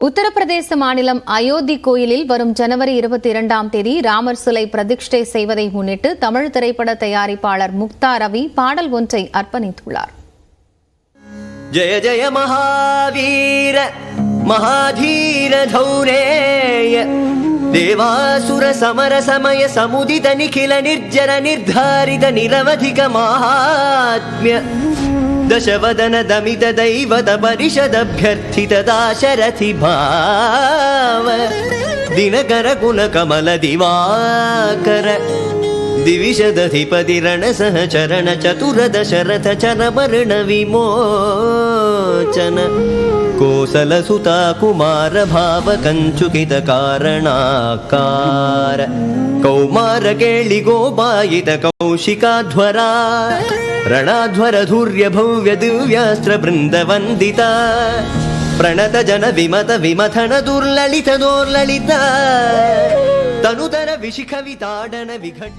உத்தரப்பிரதேச மாநிலம் அயோத்தி கோயிலில் வரும் ஜனவரி 22ஆம் தேதி ராமர் சிலை பிரதிஷ்டை செய்வதை முன்னிட்டு தமிழ் திரைப்பட தயாரிப்பாளர் முக்தா ரவி பாடல் ஒன்றை அர்ப்பணித்துள்ளார். ஜய ஜய மகாவீர மகாதீர தௌரேய தேவாசுர சமர சமய சமுதித நிகில நிர்ஜர நிர்தாரித நிரவதிக மகாத்ம்ய दशवदन दमित दैवत परिषदभ्यर्थित दाशरथि भाव दिनकर कुल कमल दिवाकर दिविशदधिपति रण सहचरण चतुर दशरथ चरवर्ण विमोचन कोसल सुता कुमार भाव कंचुकित कारणाकार कौमार केळि गोपायित कौशिकाध्वरा ರಣಾಧ್ವರ ಧೂರ್ಯ ಭವ್ಯ ದಿವ್ಯಾಸ್ತ್ರ ಬೃಂದ ವಂದಿತ ಪ್ರಣತ ಜನ ವಿಮತ ವಿಮಥನ ದುರ್ಲಲಿತ ದೋರ್ಲಲಿತ ತನುತರ ವಿಶಿಖ ವಿತಾಡನ ವಿಘಟ